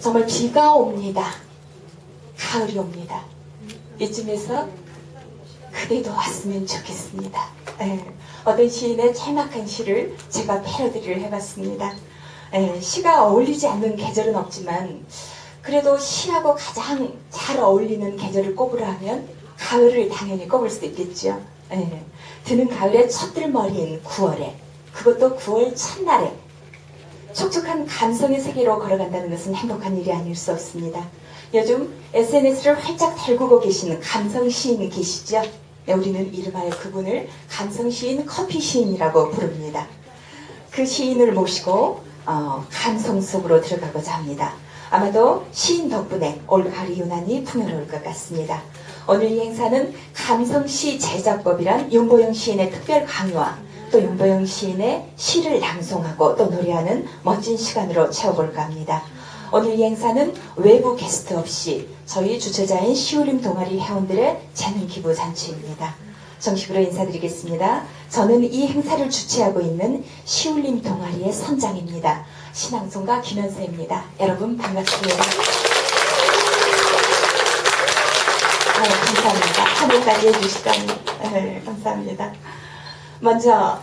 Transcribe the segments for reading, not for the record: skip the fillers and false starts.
정말 비가 옵니다. 가을이 옵니다. 이쯤에서 그대도 왔으면 좋겠습니다. 어떤 시인의 짤막한 시를 제가 패러디를 해봤습니다. 시가 어울리지 않는 계절은 없지만 그래도 시하고 가장 잘 어울리는 계절을 꼽으라 하면 가을을 당연히 꼽을 수 있겠죠. 드는 가을의 첫들머리인 9월에, 그것도 9월 첫날에 촉촉한 감성의 세계로 걸어간다는 것은 행복한 일이 아닐 수 없습니다. 요즘 SNS를 활짝 달구고 계시는 감성 시인 계시죠? 우리는 이름하여 그분을 감성 시인, 커피 시인이라고 부릅니다. 그 시인을 모시고 감성 속으로 들어가고자 합니다. 아마도 시인 덕분에 올가을이 유난히 풍요로울 것 같습니다. 오늘 이 행사는 감성시 제작법이란 윤보영 시인의 특별 강의와 또 윤보영 시인의 시를 낭송하고 또 노래하는 멋진 시간으로 채워볼까 합니다. 오늘 이 행사는 외부 게스트 없이 저희 주최자인 시울림 동아리 회원들의 재능 기부 잔치입니다. 정식으로 인사드리겠습니다. 저는 이 행사를 주최하고 있는 시울림 동아리의 선장입니다. 신앙송가 김현세입니다. 여러분 반갑습니다. 감사합니다. 하늘까지 해주시다니 감사합니다. 먼저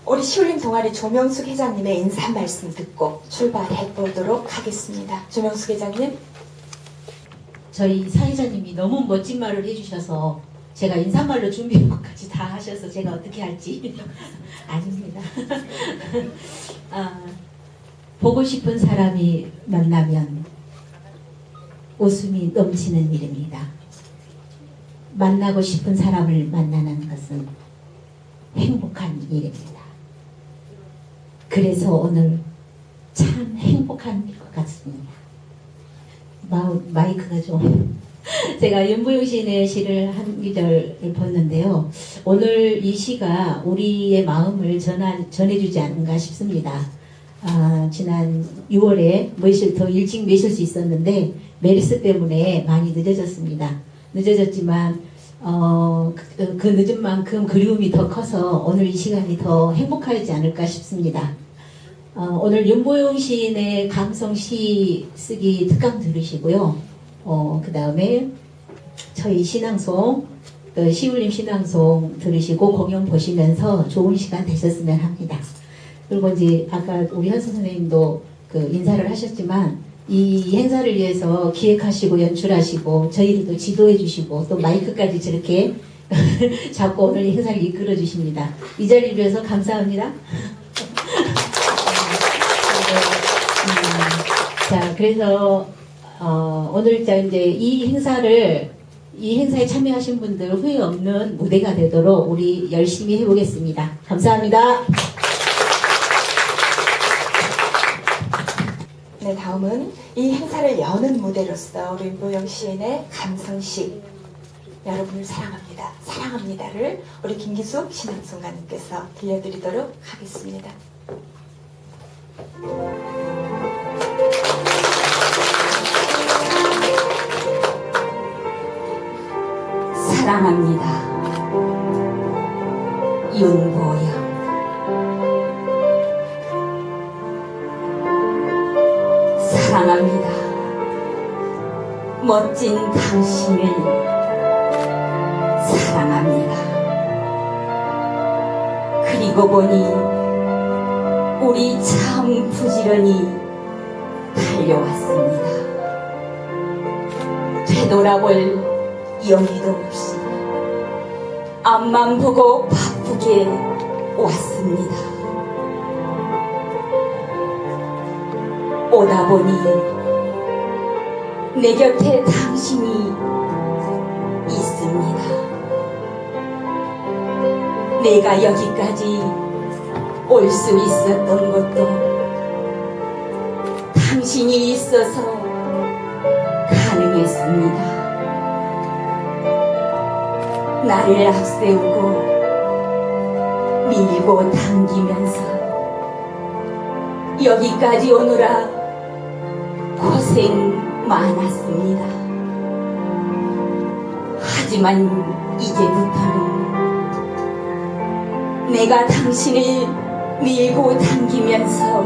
우리 시울림 동아리 조명숙 회장님의 인사 말씀 듣고 출발해 보도록 하겠습니다. 조명숙 회장님. 저희 사회자님이 너무 멋진 말을 해주셔서 제가 인사말로 준비한 것까지 다 하셔서 제가 어떻게 할지 아닙니다. 보고 싶은 사람이 만나면 웃음이 넘치는 일입니다. 만나고 싶은 사람을 만나는 것은 행복한 일입니다. 그래서 오늘 참 행복한 일 것 같습니다. 마이크가 좀 제가 윤보영 시인의 시를 한 구절을 봤는데요. 오늘 이 시가 우리의 마음을 전해주지 않은가 싶습니다. 지난 6월에 더 일찍 모실 수 있었는데 메르스 때문에 많이 늦어졌습니다. 늦어졌지만 그 늦은 만큼 그리움이 더 커서 오늘 이 시간이 더 행복하지 않을까 싶습니다. 오늘 윤보영 시인의 감성시 쓰기 특강 들으시고요. 그 다음에 저희 신앙송, 시울림 신앙송 들으시고 공연 보시면서 좋은 시간 되셨으면 합니다. 그리고 이제 아까 우리 현수 선생님도 인사를 하셨지만 이 행사를 위해서 기획하시고 연출하시고 저희를 또 지도해 주시고 또 마이크까지 저렇게 잡고 오늘 이 행사를 이끌어 주십니다. 이 자리를 위해서 감사합니다. 자, 그래서 오늘 이제 이 행사에 참여하신 분들 후회 없는 무대가 되도록 우리 열심히 해보겠습니다. 감사합니다. 네, 다음은 이 행사를 여는 무대로서 우리 윤보영 시인의 감성시 여러분을 사랑합니다. 사랑합니다를 우리 김기숙 신앙송가님께서 들려드리도록 하겠습니다. 사랑합니다. 윤보영. 사랑합니다. 멋진 당신을 사랑합니다. 그리고 보니 우리 참 부지런히 달려왔습니다. 되돌아볼 용기도 없이 앞만 보고 바쁘게 왔습니다. 오다 보니 내 곁에 당신이 있습니다. 내가 여기까지 올 수 있었던 것도 당신이 있어서 가능했습니다. 나를 앞세우고 밀고 당기면서 여기까지 오느라 고생 많았습니다. 하지만 이제부터는 내가 당신을 밀고 당기면서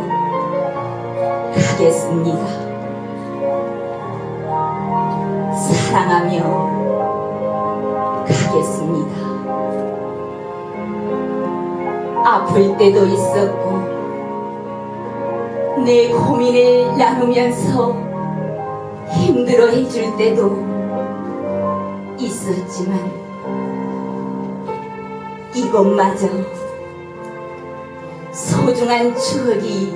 가겠습니다. 사랑하며 가겠습니다. 아플 때도 있었고 내 고민을 나누면서 힘들어 해줄 때도 있었지만 이것마저 소중한 추억이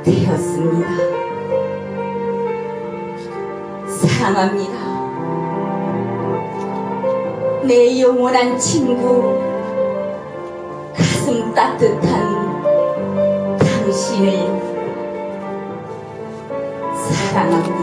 되었습니다. 사랑합니다. 내 영원한 친구, 가슴 따뜻한 당신을 사랑합니다.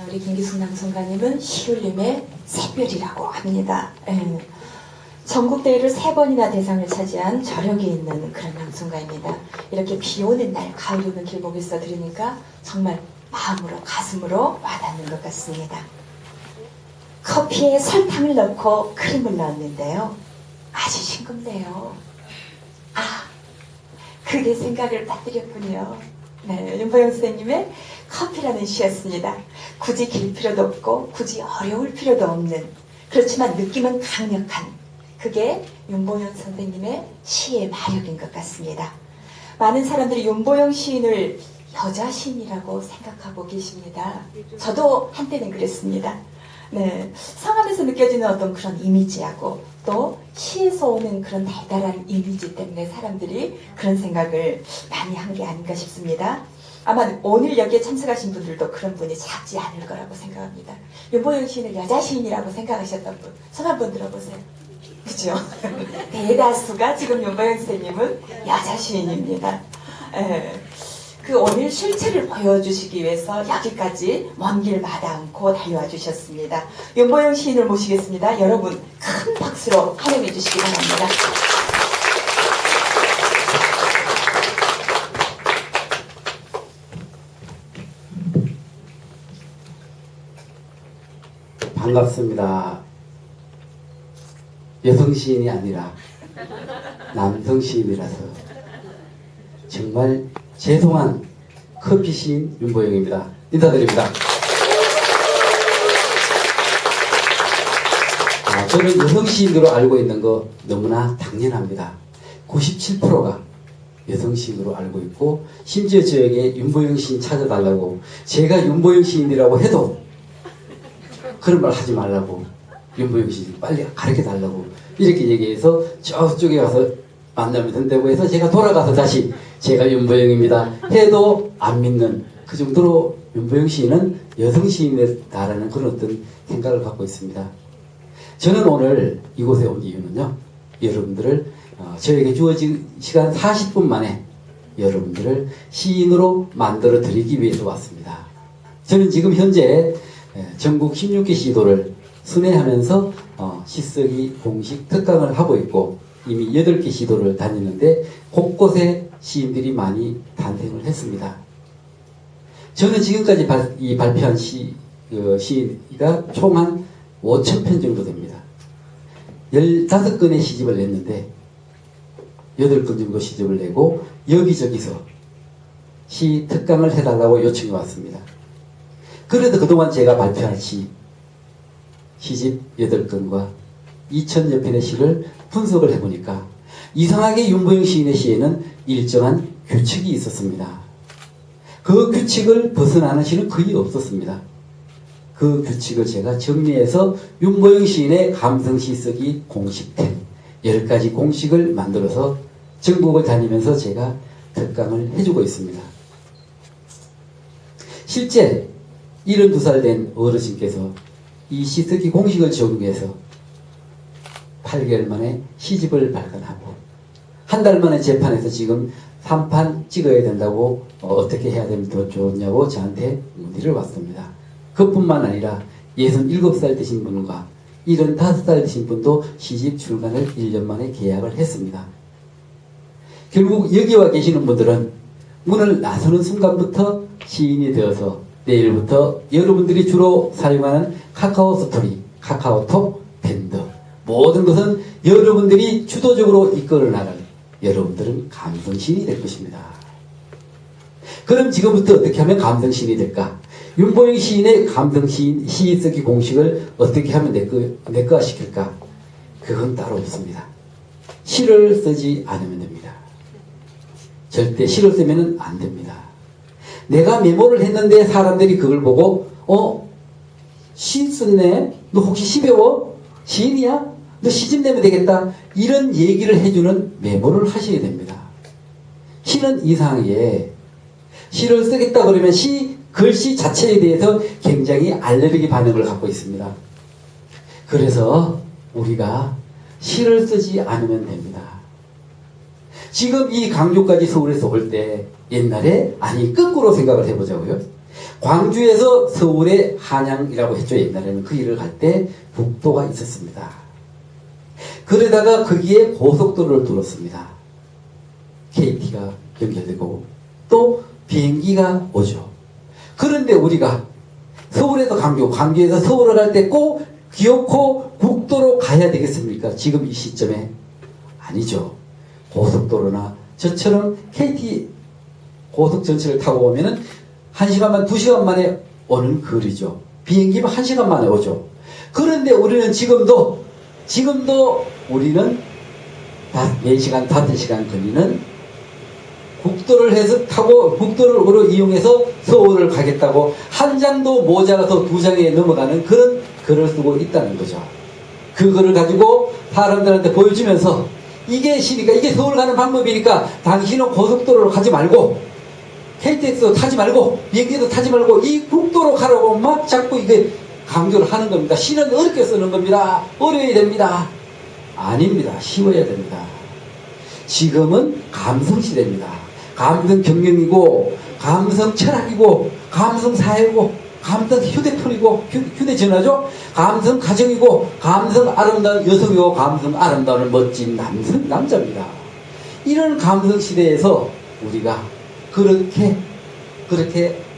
우리 김기숙 낭송가님은 시울림의 새별이라고 합니다. 전국대회를 3번이나 대상을 차지한 저력이 있는 그런 낭송가입니다. 이렇게 비 오는 날 가을 오는 길목에서 들으니까 정말 마음으로 가슴으로 와닿는 것 같습니다. 커피에 설탕을 넣고 크림을 넣었는데요. 아주 싱겁네요. 아, 그게 생각을 빠뜨렸군요. 네, 윤보영 선생님의 커피라는 시였습니다. 굳이 길 필요도 없고 굳이 어려울 필요도 없는, 그렇지만 느낌은 강력한, 그게 윤보영 선생님의 시의 마력인 것 같습니다. 많은 사람들이 윤보영 시인을 여자 시인이라고 생각하고 계십니다. 저도 한때는 그랬습니다. 네, 성함에서 느껴지는 어떤 그런 이미지하고 또 시에서 오는 그런 달달한 이미지 때문에 사람들이 그런 생각을 많이 한 게 아닌가 싶습니다. 아마 오늘 여기에 참석하신 분들도 그런 분이 작지 않을 거라고 생각합니다. 윤보영 시인을 여자 시인이라고 생각하셨던 분, 손 한번 들어보세요. 그죠? 대다수가 지금 윤보영 선생님은 여자 시인입니다. 그 오늘 실체를 보여주시기 위해서 여기까지 먼 길 마다 않고 달려와 주셨습니다. 윤보영 시인을 모시겠습니다. 여러분 큰 박수로 환영해 주시기 바랍니다. 반갑습니다. 여성 시인이 아니라 남성 시인이라서 정말 죄송한 커피 시인 윤보영입니다. 인사드립니다. 저는 여성 시인으로 알고 있는 거 너무나 당연합니다. 97%가 여성 시인으로 알고 있고, 심지어 저에게 윤보영 시인 찾아달라고, 제가 윤보영 시인이라고 해도 그런 말 하지 말라고, 윤보영 시인 빨리 가르쳐 달라고 이렇게 얘기해서 저쪽에 가서 만나면 된다고 해서 제가 돌아가서 다시 제가 윤보영입니다 해도 안 믿는, 그 정도로 윤보영 시인은 여성 시인이다라는 그런 어떤 생각을 갖고 있습니다. 저는 오늘 이곳에 온 이유는요, 여러분들을 저에게 주어진 시간 40분 만에 여러분들을 시인으로 만들어 드리기 위해서 왔습니다. 저는 지금 현재 전국 16개 시도를 순회하면서 시쓰기 공식 특강을 하고 있고, 이미 8개 시도를 다니는데 곳곳에 시인들이 많이 탄생을 했습니다. 저는 지금까지 발표한 시가 총 한 5,000편 정도 됩니다. 15건의 시집을 냈는데 8건 정도 시집을 내고 여기저기서 시 특강을 해달라고 요청이 왔습니다. 그래도 그동안 제가 발표한 시집 8건과 2,000여 편의 시를 분석을 해보니까 이상하게 윤보영 시인의 시에는 일정한 규칙이 있었습니다. 그 규칙을 벗어나는 시는 거의 없었습니다. 그 규칙을 제가 정리해서 윤보영 시인의 감성시 쓰기 공식템 10가지 공식을 만들어서 전국을 다니면서 제가 특강을 해주고 있습니다. 실제 72살 된 어르신께서 이 시쓰기 공식을 적용해서 8개월 만에 시집을 발간하고 한 달 만에 재판에서 지금 3판 찍어야 된다고 어떻게 해야 되면 더 좋냐고 저한테 문의를 왔습니다. 그뿐만 아니라 67살 되신 분과 75살 되신 분도 시집 출간을 1년 만에 계약을 했습니다. 결국 여기 와 계시는 분들은 문을 나서는 순간부터 시인이 되어서 내일부터 여러분들이 주로 사용하는 카카오 스토리, 카카오톡, 밴드 모든 것은 여러분들이 주도적으로 이끌어 나갈 여러분들은 감성신이 될 것입니다. 그럼 지금부터 어떻게 하면 감성신이 될까? 윤보영 시인의 감성시인 시 쓰기 공식을 어떻게 하면 내꺼 시킬까? 그건 따로 없습니다. 시를 쓰지 않으면 됩니다. 절대 시를 쓰면 안 됩니다. 내가 메모를 했는데 사람들이 그걸 보고 시 썼네? 너 혹시 시 배워? 시인이야? 너 시집 내면 되겠다. 이런 얘기를 해주는 메모를 하셔야 됩니다. 시는 이상하게 시를 쓰겠다 그러면 글씨 자체에 대해서 굉장히 알레르기 반응을 갖고 있습니다. 그래서 우리가 시를 쓰지 않으면 됩니다. 지금 이 강주까지 서울에서 올 때 옛날에 거꾸로 생각을 해보자고요. 광주에서 서울에 한양이라고 했죠. 옛날에는 그 일을 갈 때 국도가 있었습니다. 그러다가 거기에 고속도로를 둘렀습니다. KT가 연결되고 또 비행기가 오죠. 그런데 우리가 서울에서 광주에서 서울을 갈 때 꼭 기어코 국도로 가야 되겠습니까? 지금 이 시점에 아니죠. 고속도로나 저처럼 KT 고속 전철을 타고 오면은 1시간만 2시간 만에 오는 거리죠. 비행기면 1시간 만에 오죠. 그런데 우리는 지금도 우리는 4시간 5시간 걸리는 국도를 국도를 이용해서 서울을 가겠다고 한 장도 모자라서 2장에 넘어가는 그런 글을 쓰고 있다는 거죠. 그거를 가지고 사람들한테 보여주면서 이게 시니까 이게 서울 가는 방법이니까 당신은 고속도로로 가지 말고 KTX도 타지 말고 비행기도 타지 말고 이 국도로 가라고 막 자꾸 이게 강조를 하는 겁니다. 시는 어렵게 쓰는 겁니다. 어려워야 됩니다. 아닙니다. 쉬워야 됩니다. 지금은 감성 시대입니다. 감성 경영이고 감성 철학이고 감성 사회고 감성 휴대폰이고 휴대전화죠. 감성 가정이고 감성 아름다운 여성이고 감성 아름다운 멋진 남자입니다. 이런 감성 시대에서 우리가 그렇게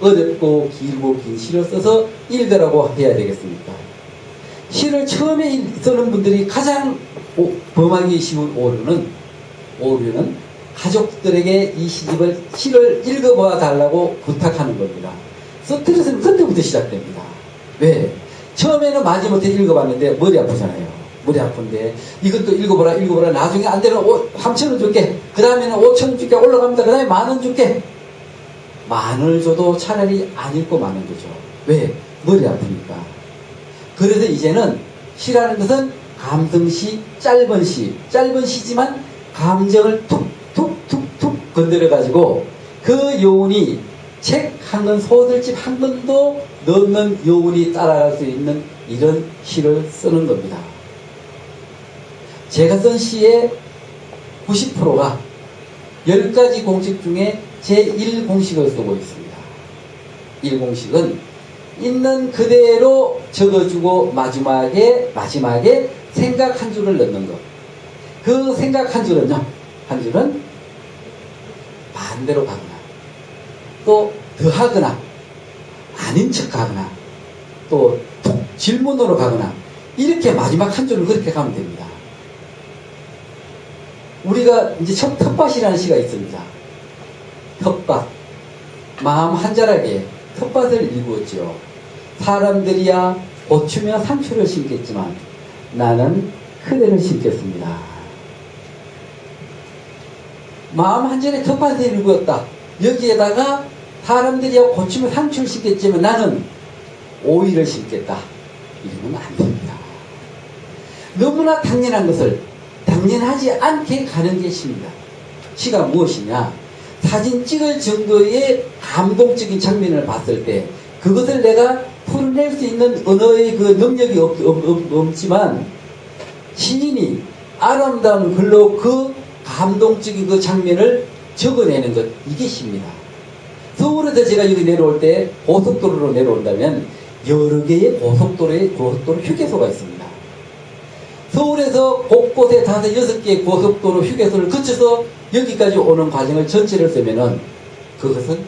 어렵고 길고 긴 시를 써서 읽으라고 해야 되겠습니까? 시를 처음에 쓰는 분들이 가장 범하기 쉬운 오류는 가족들에게 이 시를 읽어봐 달라고 부탁하는 겁니다. 스트레스는 그때부터 시작됩니다. 왜? 처음에는 마지못해 읽어봤는데 머리 아프잖아요. 머리 아픈데 이것도 읽어보라 나중에 안 되면 3,000원 줄게, 그 다음에는 5,000원 줄게, 올라갑니다. 그 다음에 10,000원 줄게. 10,000원을 줘도 차라리 안 읽고 마는 거죠. 왜? 머리 아프니까. 그래서 이제는 시라는 것은 감성시, 짧은 시지만 감정을 툭툭툭툭 건드려가지고 그 여운이 책 한 권, 소설집 한 권도 넣는 여운이 따라갈 수 있는 이런 시를 쓰는 겁니다. 제가 쓴 시의 90%가 10가지 공식 중에 제1공식을 쓰고 있습니다. 1공식은 있는 그대로 적어주고 마지막에 생각 한 줄을 넣는 것. 그 생각 한 줄은 반대로 가거나 또 더하거나 아닌 척하거나 또 질문으로 가거나 이렇게 마지막 한 줄을 그렇게 가면 됩니다. 우리가 이제 텃밭이라는 시가 있습니다. 텃밭, 마음 한자락에 텃밭을 일구었죠. 사람들이야 고추며 상추를 심겠지만 나는 그대를 심겠습니다. 마음 한자락에 텃밭을 일구었다. 여기에다가 사람들이야 고추며 상추를 심겠지만 나는 오이를 심겠다. 이러면 안 됩니다. 너무나 당연한 것을 당연하지 않게 가는 게 시입니다. 시가 무엇이냐? 사진 찍을 정도의 감동적인 장면을 봤을 때 그것을 내가 풀어낼 수 있는 언어의 그 능력이 없지만 시인이 아름다운 글로 그 감동적인 그 장면을 적어내는 것, 이게 시입니다. 서울에서 제가 여기 내려올 때 고속도로로 내려온다면 여러 개의 고속도로 휴게소가 있습니다. 서울에서 곳곳에 5, 6개의 고속도로 휴게소를 거쳐서 여기까지 오는 과정을 전체를 쓰면은 그것은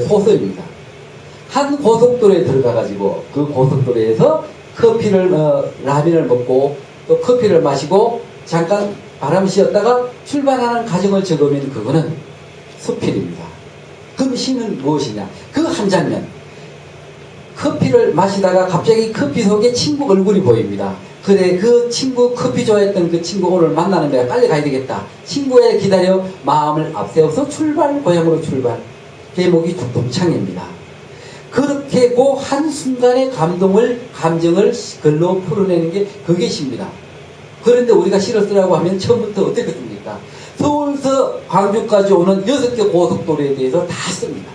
소설입니다. 한 고속도로에 들어가가지고 그 고속도로에서 커피를 라면을 먹고 또 커피를 마시고 잠깐 바람 쉬었다가 출발하는 과정을 적으면 그거는 수필입니다. 그럼 시는 무엇이냐? 그 한 장면. 커피를 마시다가 갑자기 커피 속에 친구 얼굴이 보입니다. 그래, 그 친구, 커피 좋아했던 그 친구 오늘 만나는 거야. 빨리 가야 되겠다. 친구에 기다려 마음을 앞세워서 출발, 고향으로 출발. 제목이 두통창입니다. 그렇게 그 한순간의 감정을 글로 풀어내는 게 그게 시입니다. 그런데 우리가 시를 쓰라고 하면 처음부터 어떻게 씁니까? 서울서 광주까지 오는 6개 고속도로에 대해서 다 씁니다.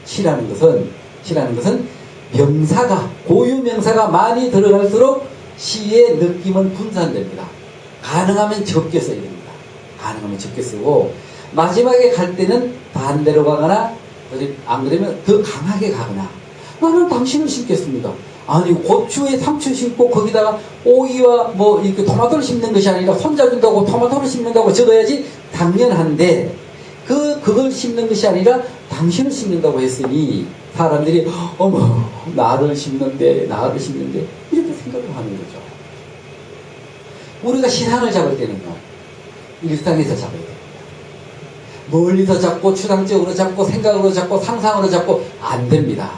시라는 것은 명사가, 고유 명사가 많이 들어갈수록 시의 느낌은 분산됩니다. 가능하면 적게 써야 됩니다. 가능하면 적게 쓰고, 마지막에 갈 때는 반대로 가거나, 안 그러면 더 강하게 가거나, 나는 당신을 심겠습니다. 아니, 고추에 상추 심고 거기다가 오이와 뭐 이렇게 토마토를 심는 것이 아니라 손잡인다고 토마토를 심는다고 적어야지 당연한데, 그걸 심는 것이 아니라 당신을 심는다고 했으니 사람들이 어머 나를 심는데 이렇게 생각을 하는 거죠. 우리가 시상을 잡을 때는요, 일상에서 잡아야 됩니다. 멀리서 잡고 추상적으로 잡고 생각으로 잡고 상상으로 잡고 안 됩니다.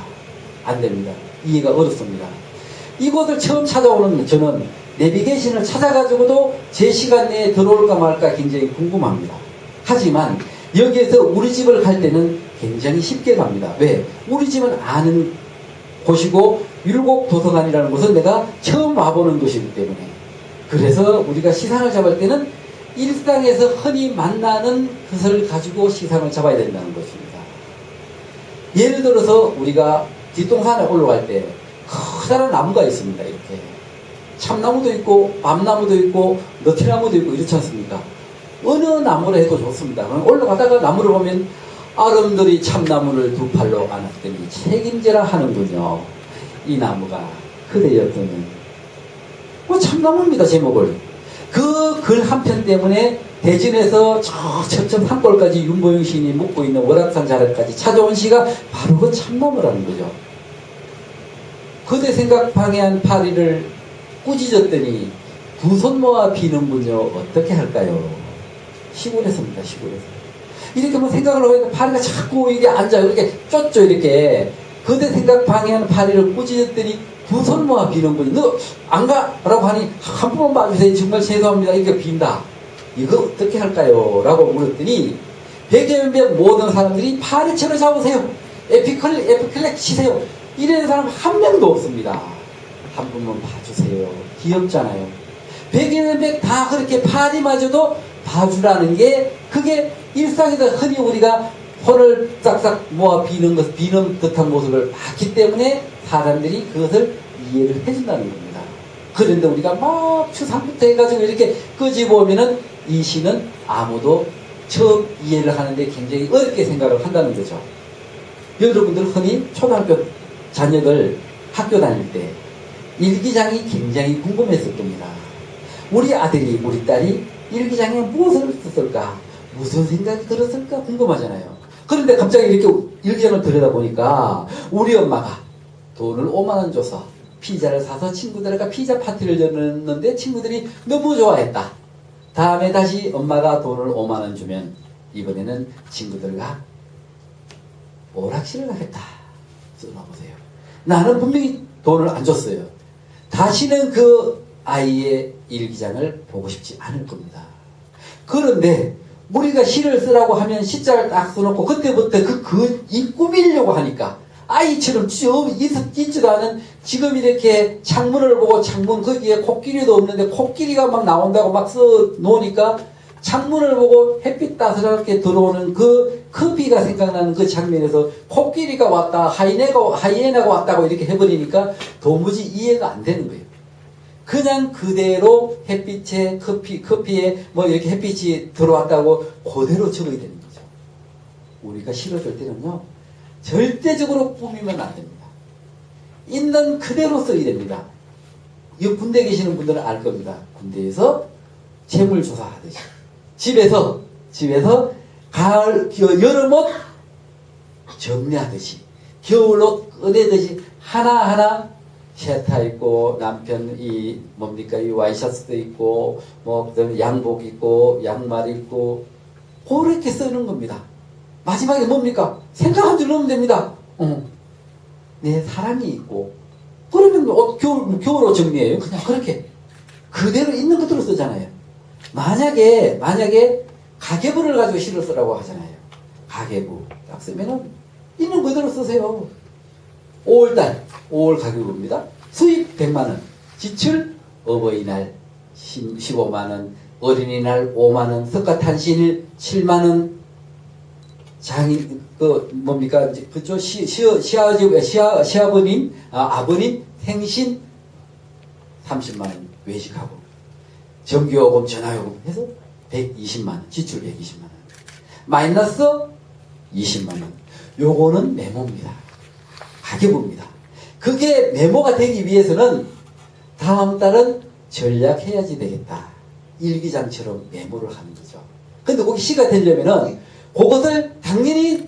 이해가 어렵습니다. 이곳을 처음 찾아오는 저는 내비게이션을 찾아가지고도 제 시간 내에 들어올까 말까 굉장히 궁금합니다. 하지만 여기에서 우리 집을 갈 때는 굉장히 쉽게 갑니다. 왜? 우리 집은 아는 곳이고 율곡 도서관이라는 곳은 내가 처음 와보는 곳이기 때문에. 그래서 우리가 시상을 잡을 때는 일상에서 흔히 만나는 것을 가지고 시상을 잡아야 된다는 것입니다. 예를 들어서 우리가 뒷동산에 올라갈 때 커다란 나무가 있습니다. 이렇게 참나무도 있고 밤나무도 있고 너티나무도 있고 이렇지 않습니까? 어느 나무를 해도 좋습니다. 올라가다가 나무를 보면 아름드리 참나무를 두 팔로 안았더니 책임져라 하는군요. 이 나무가 그대였더니 참나무입니다. 제목을. 그 글 한 편 때문에 대진에서 저 첩첩 산골까지 윤보영 시인이 묵고 있는 월악산 자락까지 찾아온 시가 바로 그 참나무라는 거죠. 그대 생각 방해한 파리를 꾸짖었더니 두 손 모아 비는군요. 어떻게 할까요? 시골에서입니다. 시골에서. 이렇게 뭐 생각을 하면 파리가 자꾸 이게 앉아요. 이렇게 쫓죠. 이렇게. 그대 생각 방해한 파리를 꾸짖었더니 두 손 모아 비는군요. 너 안 가? 라고 하니 한 번만 봐주세요. 정말 죄송합니다. 이렇게 빈다. 이거 어떻게 할까요? 라고 물었더니 백여명 모든 사람들이 파리채로 잡으세요. 에피클렉 치세요. 이런 사람 한 명도 없습니다. 한 번만 봐주세요. 귀엽잖아요. 백여명 다 그렇게 파리마저도 봐주라는 게 그게 일상에서 흔히 우리가 손을 싹싹 모아 비는 듯한 모습을 봤기 때문에 사람들이 그것을 이해를 해준다는 겁니다. 그런데 우리가 막 추상부터 해가지고 이렇게 끄집어오면은 이 시는 아무도 처음 이해를 하는데 굉장히 어렵게 생각을 한다는 거죠. 여러분들 흔히 초등학교 자녀들 학교 다닐 때 일기장이 굉장히 궁금했을 겁니다. 우리 아들이 우리 딸이 일기장에 무엇을 썼을까? 무슨 생각이 들었을까? 궁금하잖아요. 그런데 갑자기 이렇게 일기장을 들여다보니까 우리 엄마가 돈을 5만 원 줘서 피자를 사서 친구들과 피자 파티를 열었는데 친구들이 너무 좋아했다. 다음에 다시 엄마가 돈을 5만 원 주면 이번에는 친구들과 오락실을 하겠다. 써놔보세요. 나는 분명히 돈을 안 줬어요. 다시는 그 아이의 일기장을 보고 싶지 않을 겁니다. 그런데 우리가 시를 쓰라고 하면 시자를 딱 써놓고 그때부터 이 꾸미려고 하니까 아이처럼 쭉 있지도 않은 지금 이렇게 창문을 보고 창문 거기에 코끼리도 없는데 코끼리가 막 나온다고 막 써 놓으니까 창문을 보고 햇빛 따스하게 들어오는 그 커피가 생각나는 그 장면에서 코끼리가 왔다 하이에나가 왔다고 이렇게 해버리니까 도무지 이해가 안 되는 거예요. 그냥 그대로 햇빛에 커피에 뭐 이렇게 햇빛이 들어왔다고 그대로 적어야 되는 거죠. 우리가 시를 쓸 때는요, 절대적으로 꾸미면 안 됩니다. 있는 그대로 써야 됩니다. 이 군대 계시는 분들은 알 겁니다. 군대에서 재물조사하듯이 집에서 여름옷 정리하듯이 겨울옷 꺼내듯이 하나하나 셔터 있고 남편 이 뭡니까 이 와이셔츠도 있고 뭐 그다음에 양복 있고 양말 있고 그렇게 쓰는 겁니다. 마지막에 뭡니까? 생각 한 줄 넣으면 됩니다. 내 사랑이 있고 그러면 겨울옷 정리해요. 그냥 그렇게 그대로 있는 그대로 쓰잖아요. 만약에 가계부를 가지고 시를 쓰라고 하잖아요. 가계부 딱 쓰면은 있는 그대로 쓰세요. 5월 가계부입니다. 수입 100만원, 지출 어버이날 15만원, 어린이날 5만원, 석가탄신일 7만원, 장인 뭡니까 그쪽 시아버님 아버님 생신 30만원 외식하고 전기요금 전화요금 해서 120만원 지출 120만원 마이너스 20만원 요거는 메모입니다. 가계부입니다. 그게 메모가 되기 위해서는 다음 달은 전략해야지 되겠다. 일기장처럼 메모를 하는 거죠. 근데 거기 시가 되려면은 그것을 당연히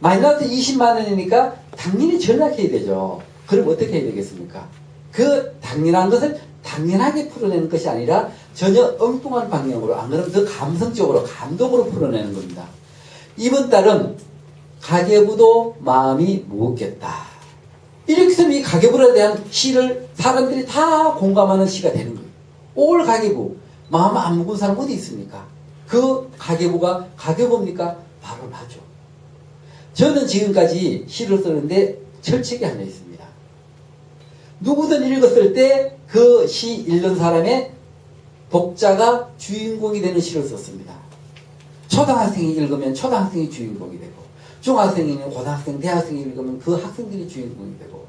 마이너스 20만 원이니까 당연히 전략해야 되죠. 그럼 어떻게 해야 되겠습니까? 그 당연한 것을 당연하게 풀어내는 것이 아니라 전혀 엉뚱한 방향으로 안 그러면 더 감성적으로 감동으로 풀어내는 겁니다. 이번 달은 가계부도 마음이 무겁겠다. 이렇게 해서 이 가계부에 대한 시를 사람들이 다 공감하는 시가 되는 거예요. 5월 가계부 마음 안 무거운 사람 어디 있습니까? 그 가계부가 가계부입니까? 바로 나죠. 저는 지금까지 시를 쓰는데 철칙이 하나 있습니다. 누구든 읽었을 때 그 시 읽는 사람의 독자가 주인공이 되는 시를 썼습니다. 초등학생이 읽으면 초등학생이 주인공이 되고 중학생이면 고등학생, 대학생이 읽으면 그 학생들이 주인공이 되고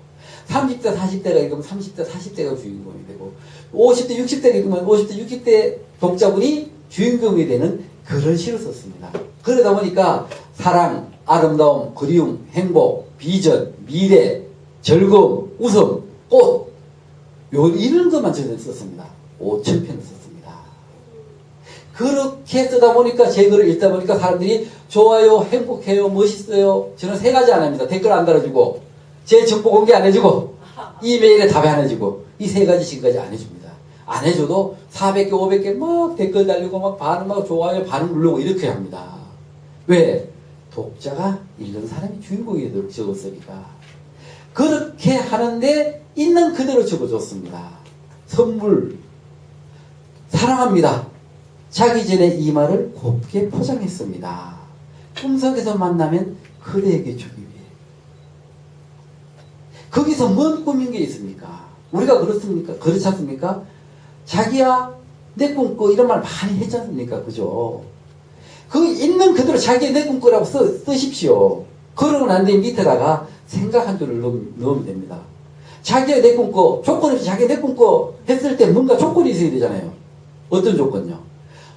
30대, 40대가 읽으면 30대, 40대가 주인공이 되고 50대, 60대가 읽으면 50대, 60대 독자분이 주인공이 되는 그런 시를 썼습니다. 그러다 보니까 사랑, 아름다움, 그리움, 행복, 비전, 미래, 즐거움, 웃음, 꽃 이런 것만 저는 썼습니다. 5,000편을 썼습니다. 그렇게 쓰다 보니까 제 글을 읽다 보니까 사람들이 좋아요, 행복해요, 멋있어요. 저는 3가지 안 합니다. 댓글 안 달아주고 제 정보 공개 안 해주고 이메일에 답 안 해주고 이 3가지 지금까지 안 해줍니다. 안 해줘도 400개, 500개 막 댓글 달리고 막 반응 막 좋아요, 반응 누르고 이렇게 합니다. 왜? 독자가 읽는 사람이 주인공이 되도록 적었으니까. 그렇게 하는데 있는 그대로 적어줬습니다. 선물 사랑합니다. 자기 전에 이 말을 곱게 포장했습니다. 꿈속에서 만나면 그대에게 주기 위해. 거기서 뭔 꿈인 게 있습니까? 우리가 그렇습니까? 그렇지 않습니까? 자기야 내 꿈꿔 이런 말 많이 했지 않습니까? 그죠? 그 있는 그대로 자기의 내 꿈꿔라고 쓰십시오. 그러고 난 뒤에 밑에다가 생각 한 줄을 넣으면 됩니다. 자기의 내 꿈꿔 조건이 없이 자기의 내 꿈꿔 했을 때 뭔가 조건이 있어야 되잖아요. 어떤 조건요?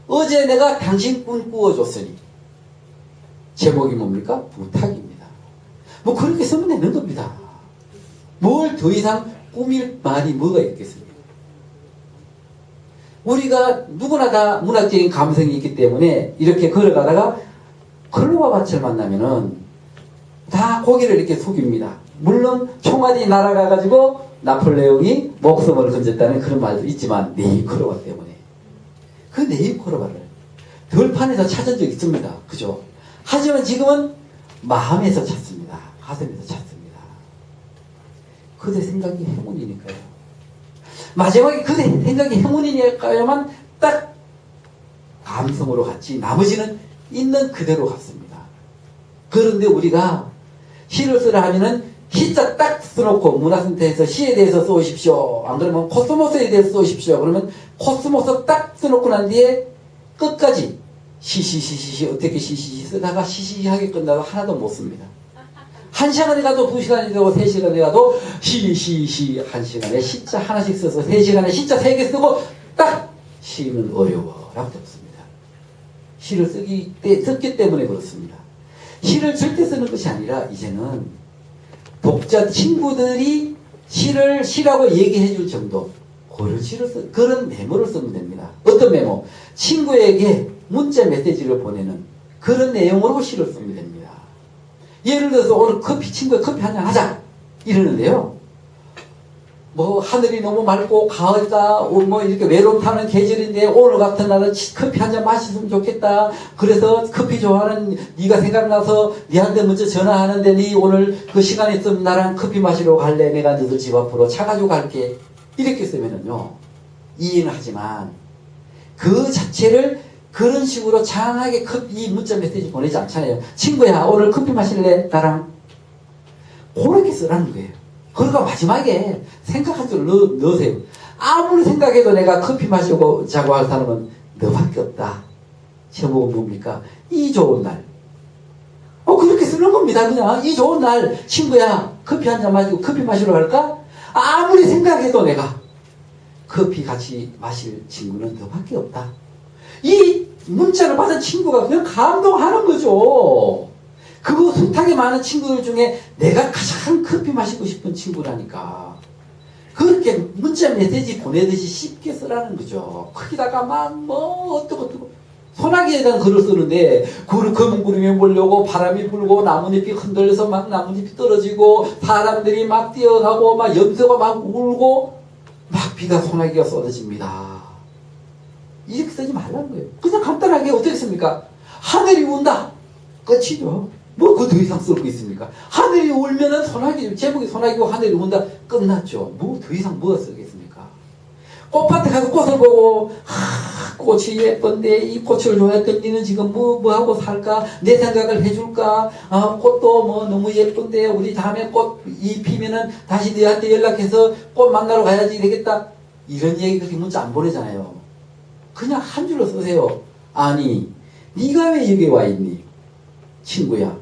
어제 내가 당신 꿈 꾸어줬으니 제목이 뭡니까? 부탁입니다. 뭐 그렇게 쓰면 되는 겁니다. 뭘 더 이상 꾸밀 말이 뭐가 있겠습니까? 우리가 누구나 다 문학적인 감성이 있기 때문에 이렇게 걸어가다가 클로바 밭을 만나면은 다 고개를 이렇게 숙입니다. 물론 총알이 날아가가지고 나폴레옹이 목숨을 건졌다는 그런 말도 있지만 네잎클로바 때문에 그 네잎클로바를 들판에서 찾은 적이 있습니다. 그죠? 하지만 지금은 마음에서 찾습니다. 가슴에서 찾습니다. 그대 생각이 행운이니까요. 마지막에 그대 생각이 행운이니까요만 딱 감성으로 갔지 나머지는 있는 그대로 갔습니다. 그런데 우리가 시를 쓰라 하면은 시자 딱 써놓고 문화센터에서 시에 대해서 써오십시오. 안 그러면 코스모스에 대해서 써오십시오. 그러면 코스모스 딱 써놓고 난 뒤에 끝까지 시시시시 어떻게 시시시 쓰다가 시시하게 끝나도 하나도 못 씁니다. 1시간에 가도 2시간이 되고 3시간에 가도 시시시 1시간에 시자 하나씩 써서 3시간에 시자 3개 쓰고 딱 시는 어려워 라고 없습니다. 시를 썼기 때문에 그렇습니다. 시를 절대 쓰는 것이 아니라 이제는 독자 친구들이 시라고 얘기해 줄 정도 그런 메모를 쓰면 됩니다. 어떤 메모? 친구에게 문자 메시지를 보내는 그런 내용으로 시를 쓰면 됩니다. 예를 들어서 오늘 친구가 커피 한잔 하자 이러는데요. 뭐 하늘이 너무 맑고 가을이다, 뭐 이렇게 외로움 타는 계절인데 오늘 같은 날은 커피 한잔 마셨으면 좋겠다. 그래서 커피 좋아하는 네가 생각나서 네한테 먼저 전화하는데 네 오늘 그 시간 있으면 나랑 커피 마시러 갈래? 내가 너들 집 앞으로 차 가지고 갈게. 이렇게 쓰면은요, 이해는 하지만 그 자체를 그런 식으로 장하게 이 문자 메시지 보내지 않잖아요. 친구야, 오늘 커피 마실래? 나랑. 그렇게 쓰라는 거예요. 그러니까 마지막에 생각한 줄 넣으세요. 아무리 생각해도 내가 커피 마시고 자고 할 사람은 너밖에 없다. 제목은 뭡니까? 이 좋은 날. 그렇게 쓰는 겁니다. 그냥 이 좋은 날 친구야 커피 한잔 마시고 커피 마시러 갈까? 아무리 생각해도 내가 커피 같이 마실 친구는 너밖에 없다. 이 문자를 받은 친구가 그냥 감동하는 거죠. 그거 숱하게 많은 친구들 중에 내가 가장 커피 마시고 싶은 친구라니까. 그렇게 문자 메시지 보내듯이 쉽게 쓰라는 거죠. 거기다가 막 어떡 소나기에 대한 글을 쓰는데 검은 구름이 몰려오고 바람이 불고 나뭇잎이 흔들려서 막 나뭇잎이 떨어지고 사람들이 막 뛰어가고 막 염소가 막 울고 막 비가 소나기가 쏟아집니다. 이렇게 쓰지 말라는 거예요. 그냥 간단하게 어떻게 씁니까? 하늘이 운다. 끝이죠. 뭐 그 더 이상 쓸 거 있습니까? 하늘이 울면은 소나기, 제목이 소나기고 하늘이 운다. 끝났죠. 뭐 더 이상 뭐가 쓰겠습니까? 꽃밭에 가서 꽃을 보고 꽃이 예쁜데 이 꽃을 좋아했던 니는 지금 뭐 하고 살까? 내 생각을 해줄까? 꽃도 뭐 너무 예쁜데 우리 다음에 꽃이 피면은 다시 너한테 연락해서 꽃 만나러 가야지 되겠다. 이런 얘기 그렇게 문자 안 보내잖아요. 그냥 한 줄로 쓰세요. 아니 네가 왜 여기 와 있니? 친구야.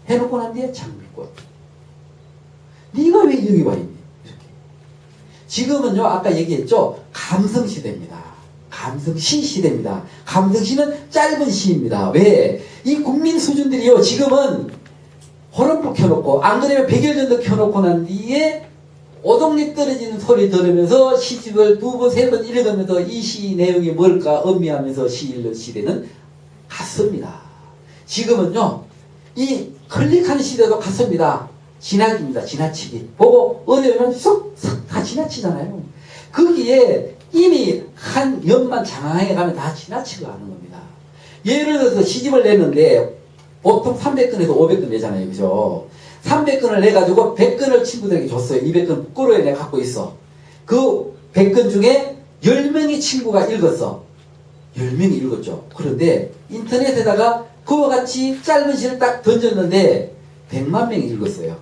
해놓고 난 뒤에 장미꽃. 네가 왜 여기 와 있니? 이렇게. 지금은요, 아까 얘기했죠. 감성시대입니다. 감성시 시대입니다. 감성시는 짧은 시입니다. 왜? 이 국민 수준들이요, 지금은 호름불 켜놓고, 안 그러면 100일 정도 켜놓고 난 뒤에 오동잎 떨어지는 소리 들으면서 시집을 2번, 3번 읽으면서 이 시 내용이 뭘까 음미하면서 시 읽는 시대는 갔습니다. 지금은요, 이 클릭하는 시대도 갔습니다. 지나기입니다. 지나치기. 보고 어려우면 쏙 다 지나치잖아요. 거기에 이미 한 년만 장황하게 가면 다 지나치고 가는 겁니다. 예를 들어서 시집을 냈는데 보통 300건에서 500건 내잖아요. 그죠? 300건을 내가지고 100건을 친구들에게 줬어요. 200건 부끄러워 내가 갖고 있어. 그 100건 중에 10명의 친구가 읽었어. 10명이 읽었죠. 그런데 인터넷에다가 그와 같이 짧은 시를 딱 던졌는데 100만 명이 읽었어요.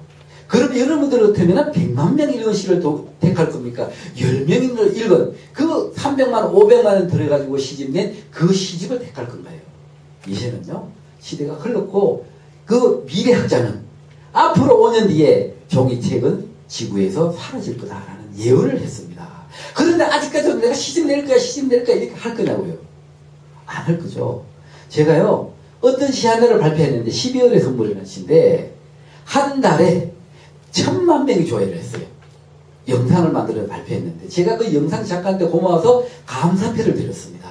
그럼 여러분들 같으면 100만 명 읽은 시를 택할 겁니까? 10명이 읽은 그 300만, 500만 원 들어가지고 시집 낸 그 시집을 택할 건가요? 이제는요, 시대가 흘렀고 그 미래학자는 앞으로 5년 뒤에 종이책은 지구에서 사라질 거다라는 예언을 했습니다. 그런데 아직까지도 내가 시집 낼 거야 이렇게 할 거냐고요? 안 할 거죠. 제가요, 어떤 시 하나를 발표했는데 12월에 선물을 시인데 한 달에 1000만 명이 조회를 했어요. 영상을 만들어 발표했는데 제가 그 영상 작가한테 고마워서 감사표를 드렸습니다.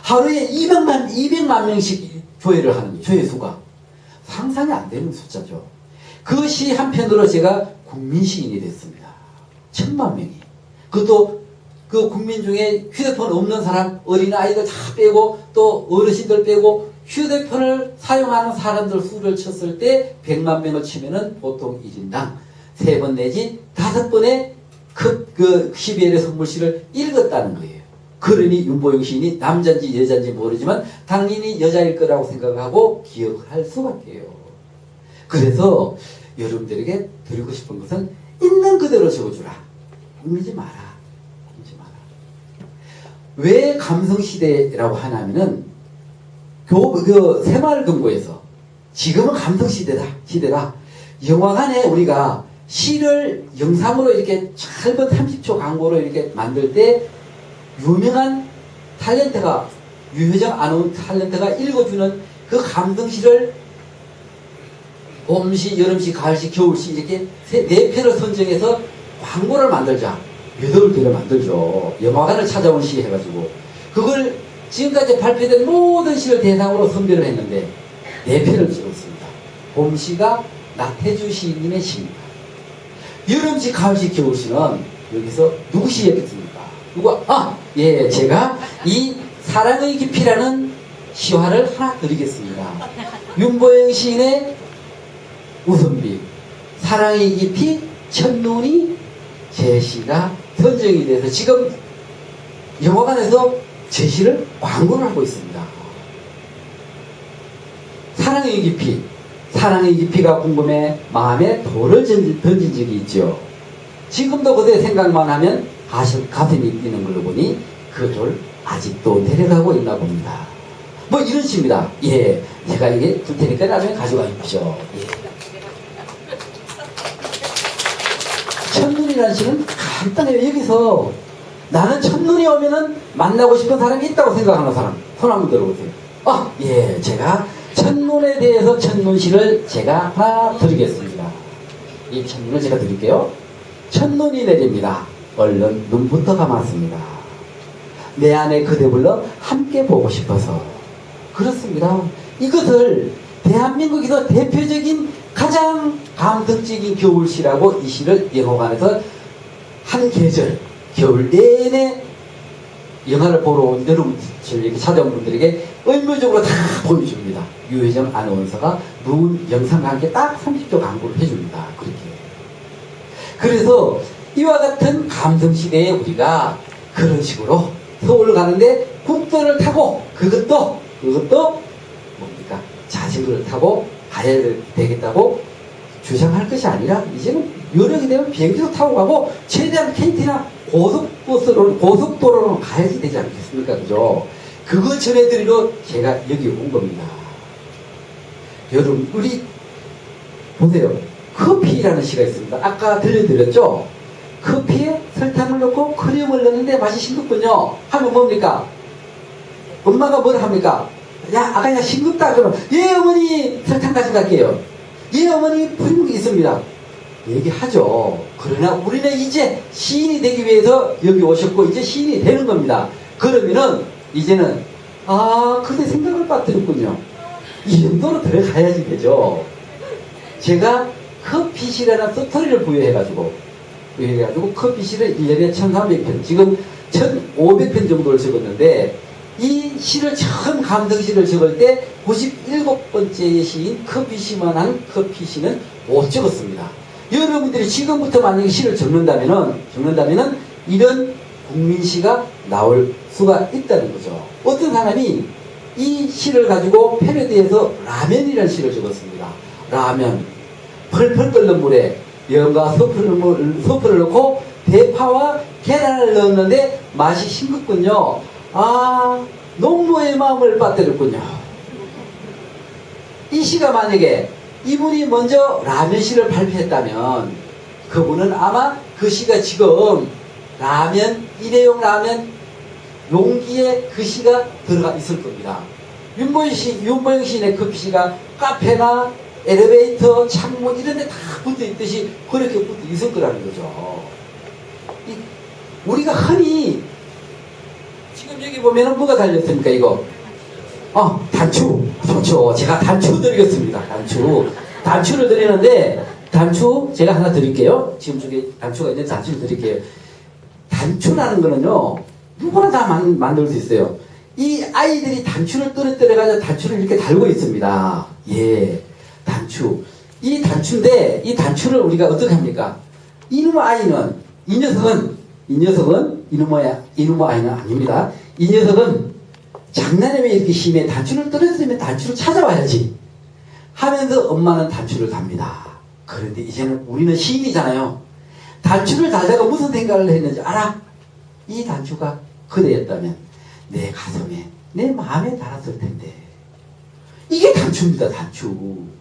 하루에 200만 명씩 조회를 하는 거예요. 조회수가 상상이 안 되는 숫자죠. 그 시 한 편으로 제가 국민시인이 됐습니다. 1000만 명이. 그것도 그 국민 중에 휴대폰 없는 사람, 어린아이들 다 빼고 또 어르신들 빼고 휴대폰을 사용하는 사람들 수를 쳤을 때 100만 명을 치면은 보통 1인당 3번 내지 5번의 그 12일의 선물시를 읽었다는 거예요. 그러니 윤보영 시인이 남자인지 여자인지 모르지만 당연히 여자일 거라고 생각하고 기억할 수밖에요. 그래서 여러분들에게 드리고 싶은 것은 있는 그대로 적어주라. 꾸미지 마라. 왜 감성시대라고 하냐면은 새마을금고에서 지금은 감성시대다. 영화관에 우리가 시를 영상으로 이렇게 짧은 30초 광고로 이렇게 만들 때 유명한 탤런트가 유효정 아나운서 탤런트가 읽어주는 그 감성시를 봄시, 여름시, 가을시, 겨울시 이렇게 4편을 선정해서 광고를 만들자. 8개를 만들죠. 영화관을 찾아온 시 해가지고 그걸 지금까지 발표된 모든 시를 대상으로 선별을 했는데 4편을 찍었습니다. 봄시가 나태주 시인님의 시입니다. 여름시, 가을시, 겨울시는 여기서 누구 시였겠습니까? 예, 제가 이 사랑의 깊이라는 시화를 하나 드리겠습니다. 윤보영 시인의 우선비, 사랑의 깊이, 첫눈이 제 시가 선정이 돼서 지금 영화관에서 제 시를 광고를 하고 있습니다. 사랑의 깊이, 사랑의 깊이가 궁금해 마음에 돌을 던진 적이 있죠. 지금도 그대 생각만 하면 가슴이 뛰는 걸로 보니 그 돌 아직도 내려가고 있나 봅니다. 뭐 이런 시입니다. 예, 제가 이게 줄 테니까 나중에 가져가십시오. 예. 첫눈이라는 시는 간단해요. 여기서 나는 첫눈이 오면은 만나고 싶은 사람이 있다고 생각하는 사람 손 한번 들어보세요. 예, 제가 첫눈에 대해서 첫눈시를 제가 하나 드리겠습니다. 이 첫눈을 제가 드릴게요. 첫눈이 내립니다. 얼른 눈부터 감았습니다. 내 안에 그대 불러 함께 보고 싶어서. 그렇습니다. 이것을 대한민국에서 대표적인 가장 감동적인 겨울시라고 이 시를 영화관에서 한 계절 겨울 내내 영화를 보러 온 여러분들, 이렇게 찾아온 분들에게 의무적으로 다 보여줍니다. 유혜정 아나운서가 누운 영상과 함께 딱 30초 광고를 해줍니다. 그렇게. 그래서 이와 같은 감성시대에 우리가 그런 식으로 서울을 가는데 국도를 타고 그것도 뭡니까? 자전거를 타고 가야 되겠다고 주장할 것이 아니라 이제는 여력이 되면 비행기도 타고 가고 최대한 KT나 고속도로로 가야지 되지 않겠습니까? 그죠? 그거 전해드리러 제가 여기 온 겁니다. 여러분, 우리 보세요. 커피라는 시가 있습니다. 아까 들려드렸죠? 커피에 설탕을 넣고 크림을 넣는데 맛이 싱겁군요. 하면 뭡니까? 엄마가 뭘 합니까? 야, 아가 야 싱겁다 그러면 예 어머니 설탕 가져갈게요. 예 어머니 프림 있습니다. 얘기하죠. 그러나 우리는 이제 시인이 되기 위해서 여기 오셨고 이제 시인이 되는 겁니다. 그러면은 이제는 그때 생각을 빠뜨렸군요. 이 정도로 들어가야지 되죠. 제가 커피시라는 스토리를 부여해가지고 커피시를 1년에 1300편 지금 1500편 정도를 적었는데 이 시를 처음 감성시를 적을 때 97번째 시인 커피시만 한 커피시는 못 적었습니다. 여러분들이 지금부터 만약에 시를 적는다면은 이런 국민시가 나올 수가 있다는 거죠. 어떤 사람이 이 시를 가지고 패러디해서 라면이라는 시를 적었습니다. 라면. 펄펄 끓는 물에 연과 서프를 넣고 대파와 계란을 넣었는데 맛이 싱겁군요. 농부의 마음을 빠뜨렸군요. 이 시가 만약에 이분이 먼저 라면 시를 발표했다면 그분은 아마 그 시가 지금 라면, 일회용 라면 용기에 그 시가 들어가 있을 겁니다. 윤보영 시인의 커피시가 카페나 엘리베이터, 창문 이런 데 다 붙어 있듯이 그렇게 붙어 있을 거라는 거죠. 우리가 흔히 지금 여기 보면은 뭐가 달렸습니까, 이거? 단추. 좋죠. 제가 단추 드리겠습니다. 단추를 드리는데, 단추 제가 하나 드릴게요. 지금 저기 단추가 있는데 단추를 드릴게요. 단추라는 거는요, 누구나 다 만들 수 있어요. 이 아이들이 단추를 떨어뜨려가지고 단추를 이렇게 달고 있습니다. 예. 단추. 이 단추인데, 이 단추를 우리가 어떻게 합니까? 이놈의 아이는, 이 녀석은 이놈의 아이는 아닙니다. 이 녀석은 장난에 왜 이렇게 심해? 단추를 떨어뜨리면 단추를 찾아와야지. 하면서 엄마는 단추를 답니다. 그런데 이제는 우리는 시인이잖아요. 단추를 달다가 무슨 생각을 했는지 알아? 이 단추가 그대였다면 내 가슴에, 내 마음에 달았을 텐데. 이게 단추입니다, 단추.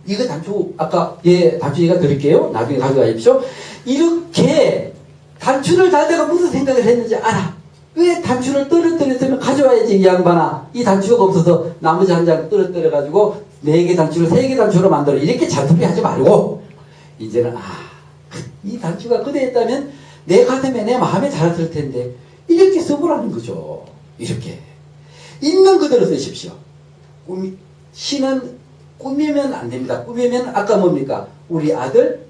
이거 단추, 아까, 단추 제가 드릴게요. 나중에 가져가십시오. 이렇게 단추를 달다가 무슨 생각을 했는지 알아? 왜 단추를 떨어뜨렸으면 가져와야지, 이 양반아. 이 단추가 없어서 나머지 한 장 떨어뜨려가지고 4개 단추를 3개 단추로 만들어. 이렇게 잔소리 하지 말고, 이제는, 이 단추가 그대였다면 내 가슴에, 내 마음에 달았을 텐데, 이렇게 써보라는 거죠. 이렇게. 있는 그대로 쓰십시오. 시는 꾸미면 안 됩니다. 꾸미면 아까 뭡니까? 우리 아들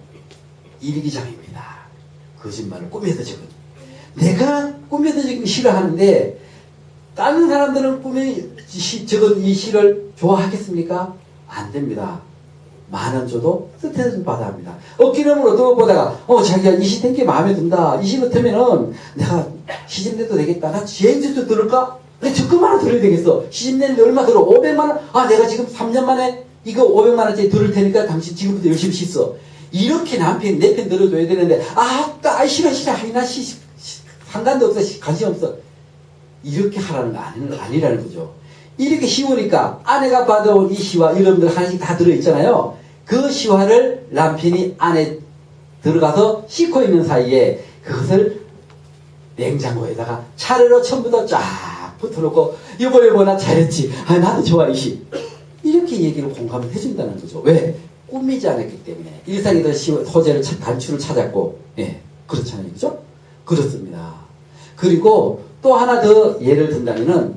일기장입니다. 거짓말을 꾸며서 적은. 내가 꾸며서 적은 시를 하는데 다른 사람들은 적은 이 시를 좋아하겠습니까? 안 됩니다. 만원 줘도 스트레스 받아 합니다. 어깨너머로 떠보다가 자기야 이 시 된게 마음에 든다. 이 시 같으면은 내가 시집 내도 되겠다. 나 지행제도 들을까? 내가 적금만 원 들어야 되겠어. 시집 내는데 얼마 들어? 500만 원? 아 내가 지금 3년 만에 이거 500만 원짜리 들을 테니까 당신 지금부터 열심히 시 써. 이렇게 남편 내 편 들어줘야 되는데 싫어 하이나 상관도 없어 관심 없어. 이렇게 하라는 거 아니라는 거죠. 이렇게 쉬우니까 아내가 받아온 이 시화 여러분들 하나씩 다 들어있잖아요. 그 시화를 남편이 안에 들어가서 씻고 있는 사이에 그것을 냉장고에다가 차례로 전부 다 쫙 붙어놓고 여보 나 잘했지. 나도 좋아 이 시. 이렇게 얘기를 공감을 해준다는 거죠. 왜? 꾸미지 않았기 때문에. 일상에서 소재를 단추를 찾았고 그렇잖아요. 그죠? 그렇습니다. 그리고 또 하나 더 예를 든다면은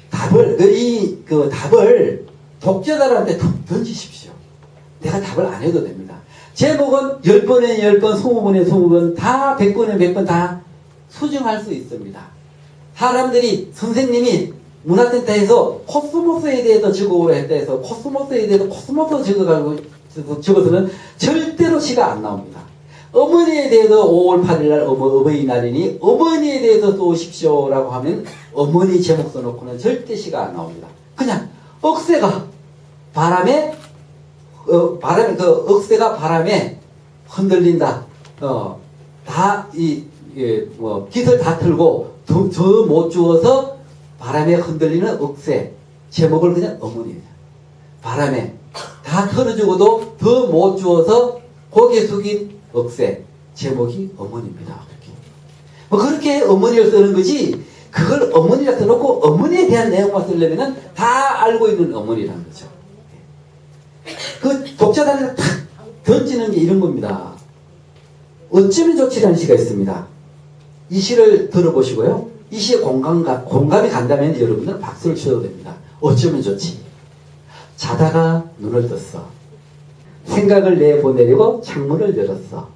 답을 독자들한테 던지십시오. 내가 답을 안 해도 됩니다. 제목은 10번에 10번, 20번에 20번, 다 100번에 100번 다 수정할 수 있습니다. 사람들이, 선생님이 문화센터에서 코스모스에 대해서 적어오라 했다 해서 코스모스에 대해서 코스모스 적어서는 절대로 시가 안 나옵니다. 어머니에 대해서 5월 8일날 어버이날이니 어머니에 대해서 써오십시오라고 하면 어머니 제목 써놓고는 절대 시가 안 나옵니다. 그냥 억새가 바람에 억새가 바람에 흔들린다. 깃을 다 틀고 더 못 주어서 바람에 흔들리는 억새 제목을 그냥 어머니예요. 바람에 다 털어주고도 더 못 주어서 고개 숙인 억새 제목이 어머니입니다. 그렇게 어머니를 쓰는 거지 그걸 어머니라 써놓고 어머니에 대한 내용만 쓰려면 다 알고 있는 어머니라는 거죠. 그 독자단을 탁 던지는 게 이런 겁니다. 어쩌면 좋지라는 시가 있습니다. 이 시를 들어보시고요. 이 시에 공감이 간다면 여러분들은 박수를 쳐도 됩니다. 어쩌면 좋지. 자다가 눈을 떴어. 생각을 내보내려고 창문을 열었어.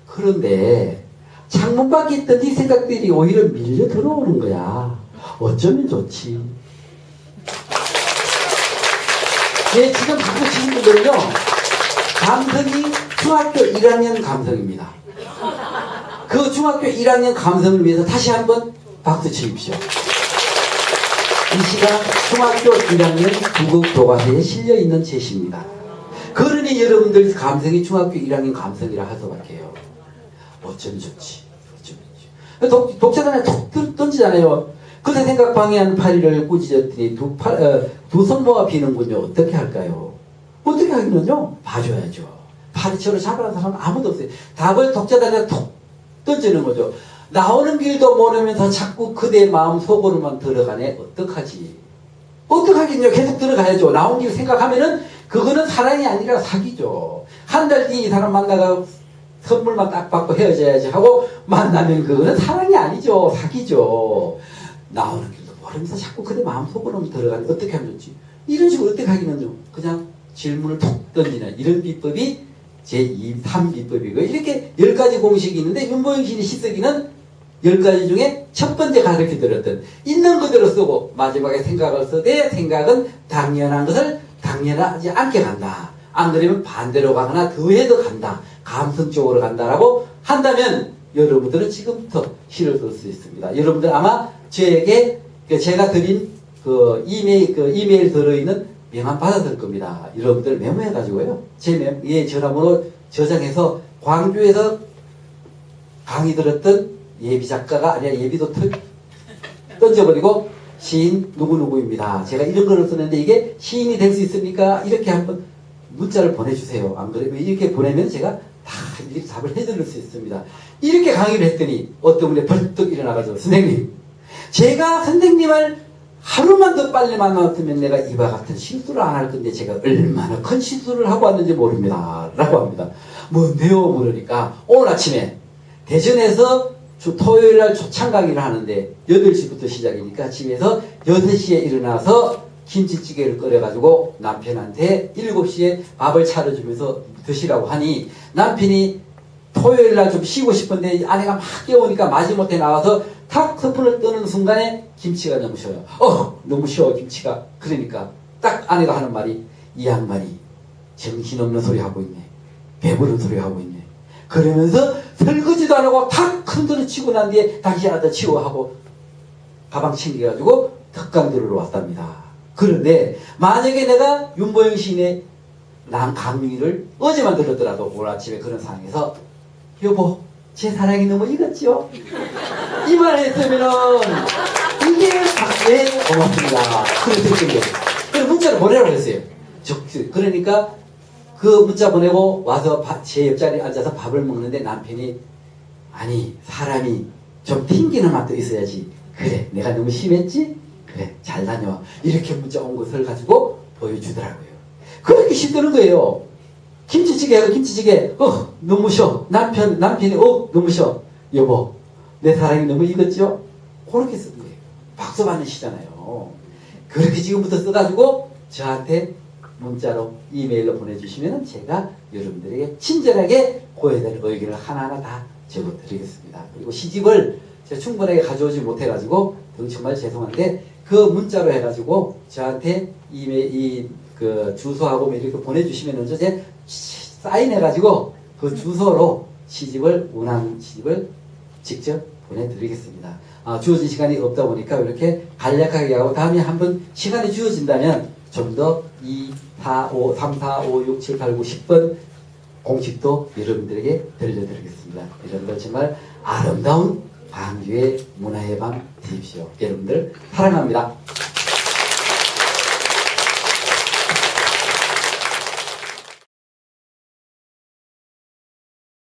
그런데 창문 밖에 있던 이 생각들이 오히려 밀려 들어오는 거야. 어쩌면 좋지. 지금 박수 치신 분들은요, 감성이 중학교 1학년 감성입니다. 그 중학교 1학년 감성을 위해서 다시 한번 박수 치십시오. 이 시가 중학교 1학년 국어 교과서에 실려있는 제시입니다. 그러니 여러분들 감성이 중학교 1학년 감성이라 할 수밖에 해요. 어쩌면 좋지. 독자단에 톡 던지잖아요. 그새 생각 방해한 파리를 꾸짖었더니 두 손 모아 비는군요. 어떻게 할까요? 어떻게 하기는요? 봐줘야죠. 파리채로 잡아라는 사람은 아무도 없어요. 답을 독자단에 톡 던지는 거죠. 나오는 길도 모르면서 자꾸 그대 마음 속으로만 들어가네. 어떡하지? 어떡하긴요. 계속 들어가야죠. 나온 길 생각하면은 그거는 사랑이 아니라 사기죠. 한 달 뒤에 이 사람 만나가 선물만 딱 받고 헤어져야지 하고 만나면 그거는 사랑이 아니죠. 사기죠. 나오는 길도 모르면서 자꾸 그대 마음 속으로만 들어가네. 어떻게 하면 좋지? 이런 식으로 어떻게 하기는요. 그냥 질문을 톡 던지는 이런 비법이 제3 비법이고 이렇게 10가지 공식이 있는데 윤보영 시인의 시쓰기는 10가지 중에 첫 번째 가르쳐 드렸던 있는 그대로 쓰고 마지막에 생각을 써대 생각은 당연한 것을 당연하지 않게 간다. 안 그러면 반대로 가거나 더해서 간다. 감성적으로 간다라고 한다면 여러분들은 지금부터 시를 쓸 수 있습니다. 여러분들 아마 저에게 제가 드린 이메일 들어있는 명함 받았을 겁니다. 여러분들 메모해가지고요. 제 전화번호 저장해서 광주에서 강의 들었던 예비 작가가 아니라 예비도 던져버리고 시인 누구누구입니다. 제가 이런 거를 쓰는데 이게 시인이 될 수 있습니까? 이렇게 한번 문자를 보내주세요. 안 그러면 이렇게 보내면 제가 다 이렇게 답을 해드릴 수 있습니다. 이렇게 강의를 했더니 어떤 분이 벌떡 일어나가지고 선생님 제가 선생님을 하루만 더 빨리 만났으면 내가 이와 같은 실수를 안 할 건데 제가 얼마나 큰 실수를 하고 왔는지 모릅니다. 라고 합니다. 뭔데요? 그러니까 오늘 아침에 대전에서 토요일날 초창 강의를 하는데 8시부터 시작이니까 집에서 6시에 일어나서 김치찌개를 끓여가지고 남편한테 7시에 밥을 차려주면서 드시라고 하니 남편이 토요일 날 좀 쉬고 싶은데 아내가 막 깨우니까 마지못해 나와서 탁 스푼을 뜨는 순간에 김치가 너무 쉬어요. 너무 쉬워 김치가. 그러니까 딱 아내가 하는 말이 이 양반이 정신없는 소리 하고 있네. 배부른 소리 하고 있네. 그러면서 설거지도 안 하고 탁 큰 소리 치고 난 뒤에 당신 하나 치워 하고 가방 챙겨가지고 덕강 들으러 왔답니다. 그런데 만약에 내가 윤보영 시인의 강릉이를 어제만 들었더라도 오늘 아침에 그런 상황에서 여보 제 사랑이 너무 익었지요? 이 말 했으면은 이게 박수에 고맙습니다. 그랬을 거예요. 그래서 문자를 보내라고 했어요. 그러니까 그 문자 보내고 와서 제 옆자리에 앉아서 밥을 먹는데 남편이 아니 사람이 좀 튕기는 맛도 있어야지. 그래 내가 너무 심했지? 그래 잘 다녀와. 이렇게 문자 온 것을 가지고 보여주더라고요. 그렇게 힘드는 거예요. 김치찌개가 김치찌개 너무 쉬어. 남편이 너무 쉬어. 여보 내 사랑이 너무 익었죠? 그렇게 쓴 거예요. 박수 받으시잖아요. 그렇게 지금부터 써가지고 저한테 문자로 이메일로 보내주시면 제가 여러분들에게 친절하게 그에 대한 의견을 하나하나 다 적어드리겠습니다. 그리고 시집을 제가 충분하게 가져오지 못해가지고 정말 죄송한데 그 문자로 해가지고 저한테 그 주소하고 이렇게 보내주시면 제가 사인해가지고 그 주소로 운항 시집을 직접 보내드리겠습니다. 주어진 시간이 없다 보니까 이렇게 간략하게 하고 다음에 한번 시간이 주어진다면 좀 더 2, 4, 5, 3, 4, 5, 6, 7, 8, 9, 10번 공식도 여러분들에게 들려드리겠습니다. 여러분들 정말 아름다운 광주의 문화의 밤 되십시오. 여러분들 사랑합니다.